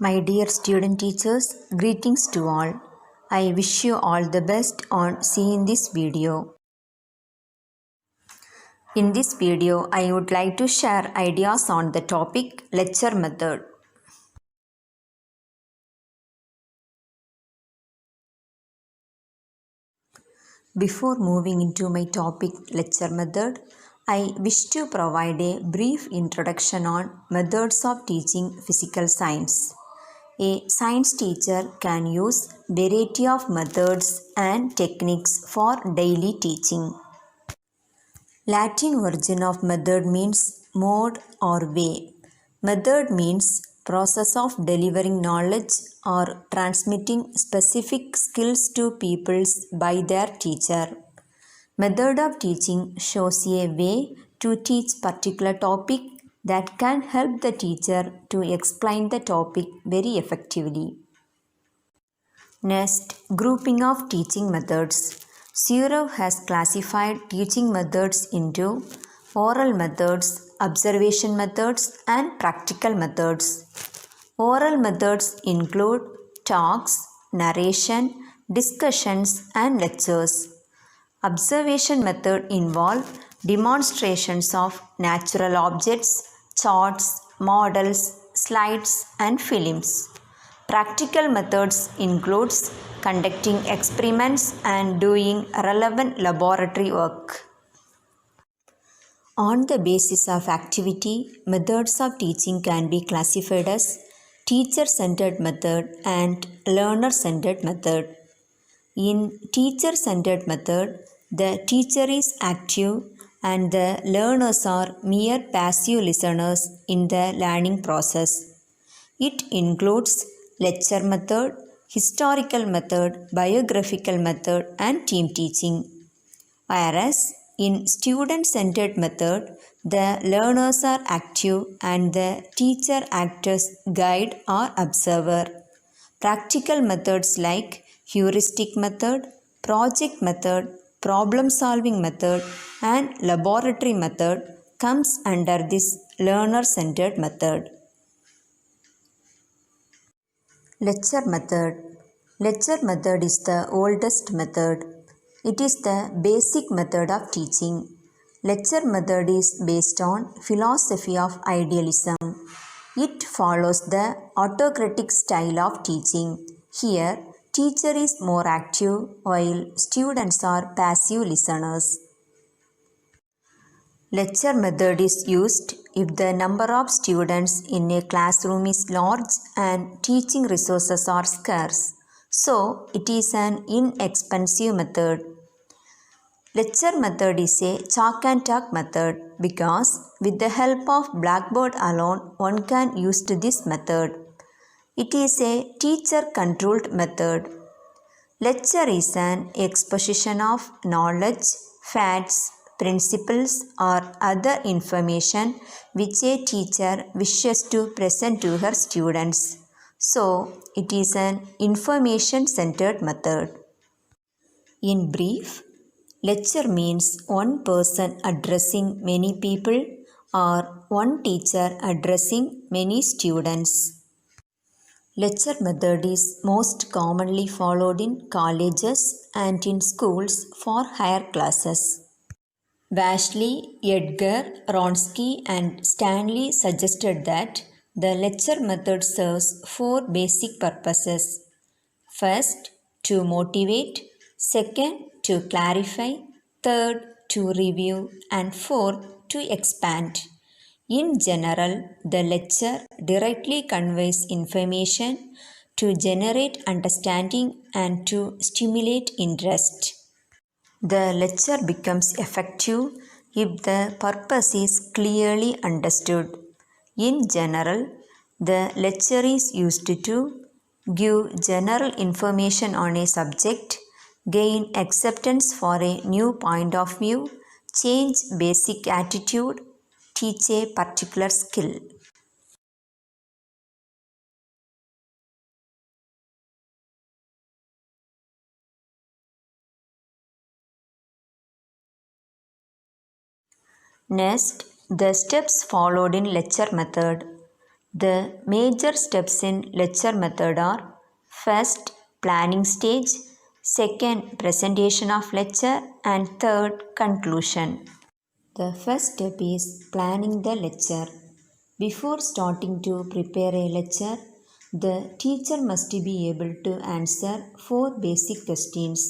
My dear student teachers, greetings to all. I wish you all the best on seeing this video. In this video, I would like to share ideas on the topic lecture method. Before moving into my topic lecture method, I wish to provide a brief introduction on methods of teaching physical science. A science teacher can use variety of methods and techniques for daily teaching. Latin origin of method means mode or way. Method means process of delivering knowledge or transmitting specific skills to pupils by their teacher. Method of teaching shows a way to teach particular topic that can help the teacher to explain the topic very effectively. Next, grouping of teaching methods. Surov has classified teaching methods into oral methods, observation methods, and practical methods. Oral methods include talks, narration, discussions, and lectures. Observation method involve demonstrations of natural objects, charts, models, slides, and films. Practical methods includes conducting experiments and doing relevant laboratory work. On the basis of activity, methods of teaching can be classified as teacher-centered method and learner-centered method. In teacher-centered method, the teacher is active and the learners are mere passive listeners in the learning process. It includes lecture method, historical method, biographical method, and team teaching. Whereas in student-centered method, the learners are active and the teacher acts as guide or observer. Practical methods like heuristic method, project method, problem-solving method, and laboratory method comes under this learner-centered method. Lecture method. Lecture method is the oldest method. It is the basic method of teaching. Lecture method is based on philosophy of idealism. It follows the autocratic style of teaching. Here, teacher is more active while students are passive listeners. Lecture method is used if the number of students in a classroom is large and teaching resources are scarce. So, it is an inexpensive method. Lecture method is a chalk and talk method because with the help of blackboard alone one can use this method. It is a teacher-controlled method. Lecture is an exposition of knowledge, facts, principles or other information which a teacher wishes to present to her students. So, it is an information-centered method. In brief, lecture means one person addressing many people or one teacher addressing many students. Lecture method is most commonly followed in colleges and in schools for higher classes. Vasily, Edgar, Wronski and Stanley suggested that the lecture method serves four basic purposes. First, to motivate. Second, to clarify. Third, to review. And fourth, to expand. In general, the lecture directly conveys information to generate understanding and to stimulate interest. The lecture becomes effective if the purpose is clearly understood. In general, the lecture is used to give general information on a subject, gain acceptance for a new point of view, change basic attitude, teach a particular skill. Next, the steps followed in lecture method. The major steps in lecture method are: first, planning stage; second, presentation of lecture; and third, conclusion. The first step is planning the lecture. Before starting to prepare a lecture, the teacher must be able to answer four basic questions.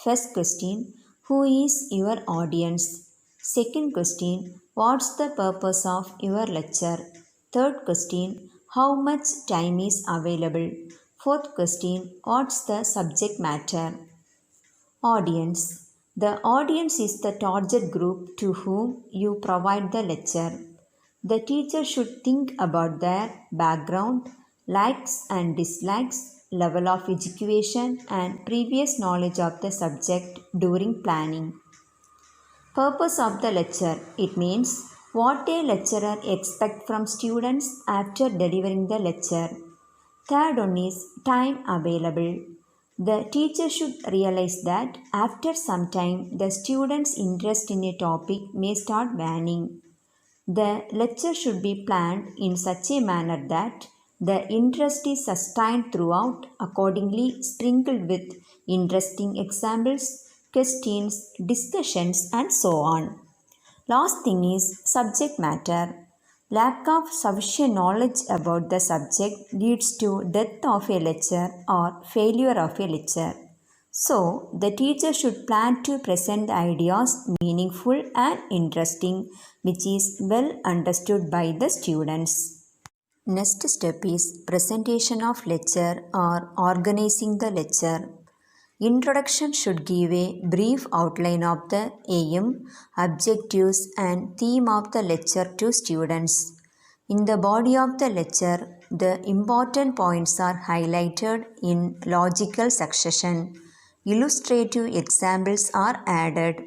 First question: who is your audience? Second question: what's the purpose of your lecture? Third question: how much time is available? Fourth question: what's the subject matter? Audience. The audience is the target group to whom you provide the lecture. The teacher should think about their background, likes and dislikes, level of education, and previous knowledge of the subject during planning. Purpose of the lecture. It means what a lecturer expects from students after delivering the lecture. Third one is time available. The teacher should realize that after some time the student's interest in a topic may start waning. The lecture should be planned in such a manner that the interest is sustained throughout, accordingly sprinkled with interesting examples, questions, discussions, and so on. Last thing is subject matter. Lack of sufficient knowledge about the subject leads to death of a lecture or failure of a lecture. So, the teacher should plan to present the ideas meaningful and interesting, which is well understood by the students. Next step is presentation of lecture or organizing the lecture. Introduction should give a brief outline of the aim, objectives, and theme of the lecture to students. In the body of the lecture, the important points are highlighted in logical succession. Illustrative examples are added.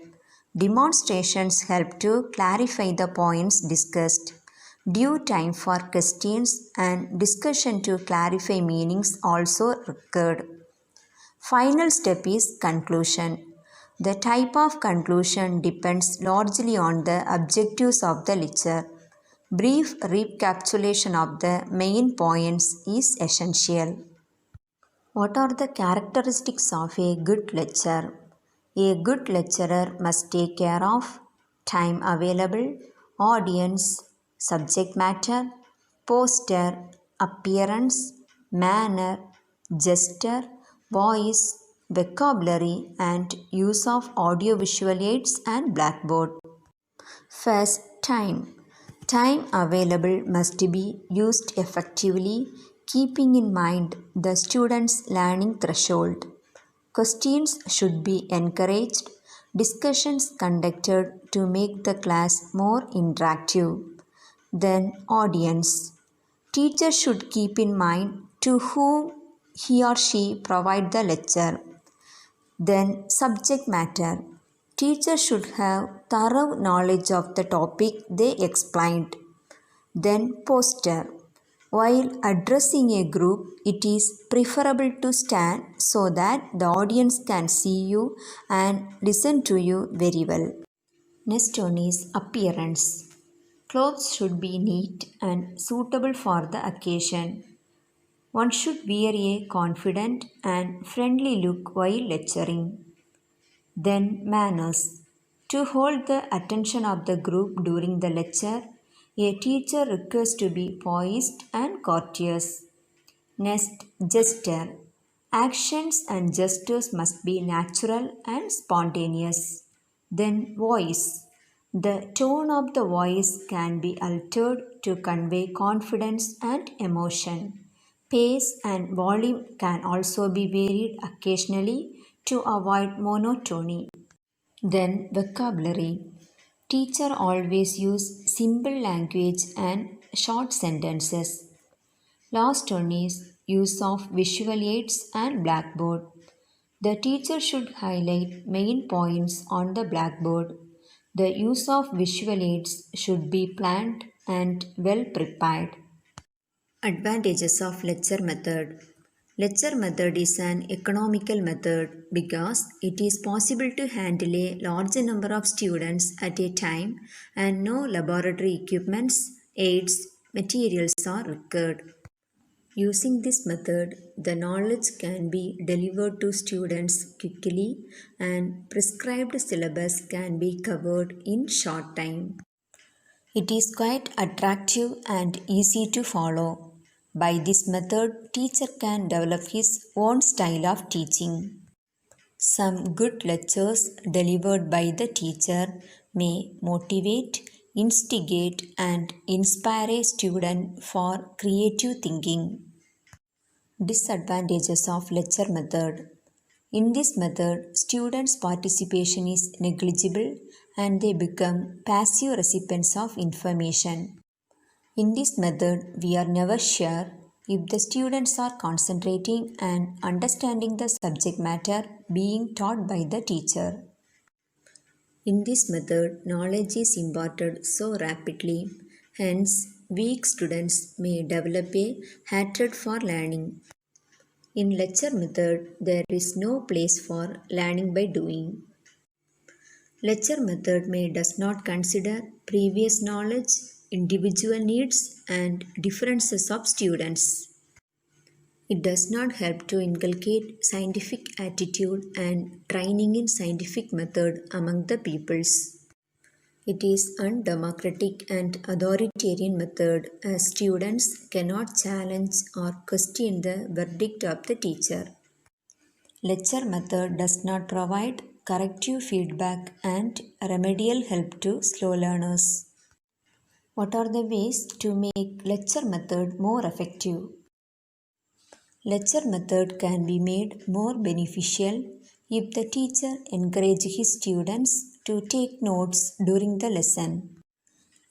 Demonstrations help to clarify the points discussed. Due time for questions and discussion to clarify meanings also occurred. Final step is conclusion. The type of conclusion depends largely on the objectives of the lecture. Brief recapitulation of the main points is essential. What are the characteristics of a good lecture? A good lecturer must take care of time available, audience, subject matter, poster, appearance, manner, gesture, voice, vocabulary, and use of audiovisual aids and blackboard. First, time. Time available must be used effectively, keeping in mind the student's learning threshold. Questions should be encouraged, discussions conducted to make the class more interactive. Then, audience. Teacher should keep in mind to whom he or she provide the lecture. Then, subject matter. Teacher should have thorough knowledge of the topic they explained. Then, poster. While addressing a group, it is preferable to stand so that the audience can see you and listen to you very well. Next one is appearance. Clothes should be neat and suitable for the occasion. One should wear a confident and friendly look while lecturing. Then, manners. To hold the attention of the group during the lecture, a teacher requires to be poised and courteous. Next, gesture. Actions and gestures must be natural and spontaneous. Then, voice. The tone of the voice can be altered to convey confidence and emotion. Pace and volume can also be varied occasionally to avoid monotony. Then, vocabulary. Teacher always use simple language and short sentences. Last one is use of visual aids and blackboard. The teacher should highlight main points on the blackboard. The use of visual aids should be planned and well prepared. Advantages of lecture method. Lecture method is an economical method because it is possible to handle a large number of students at a time and no laboratory equipments, aids, materials are required. Using this method, the knowledge can be delivered to students quickly and prescribed syllabus can be covered in short time. It is quite attractive and easy to follow. By this method, teacher can develop his own style of teaching. Some good lectures delivered by the teacher may motivate, instigate, and inspire a student for creative thinking. Disadvantages of lecture method. In this method, students' participation is negligible and they become passive recipients of information. In this method, we are never sure if the students are concentrating and understanding the subject matter being taught by the teacher. In this method, knowledge is imparted so rapidly, hence, weak students may develop a hatred for learning. In lecture method, there is no place for learning by doing. Lecture method may does not consider previous knowledge, individual needs and differences of students. It does not help to inculcate scientific attitude and training in scientific method among the pupils. It is undemocratic and authoritarian method as students cannot challenge or question the verdict of the teacher. Lecture method does not provide corrective feedback and remedial help to slow learners. What are the ways to make lecture method more effective? Lecture method can be made more beneficial if the teacher encourages his students to take notes during the lesson.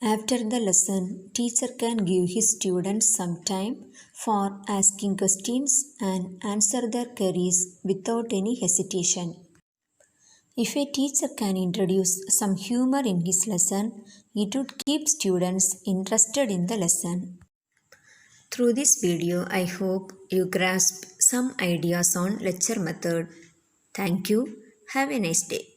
After the lesson, teacher can give his students some time for asking questions and answer their queries without any hesitation. If a teacher can introduce some humor in his lesson, it would keep students interested in the lesson. Through this video, I hope you grasp some ideas on lecture method. Thank you. Have a nice day.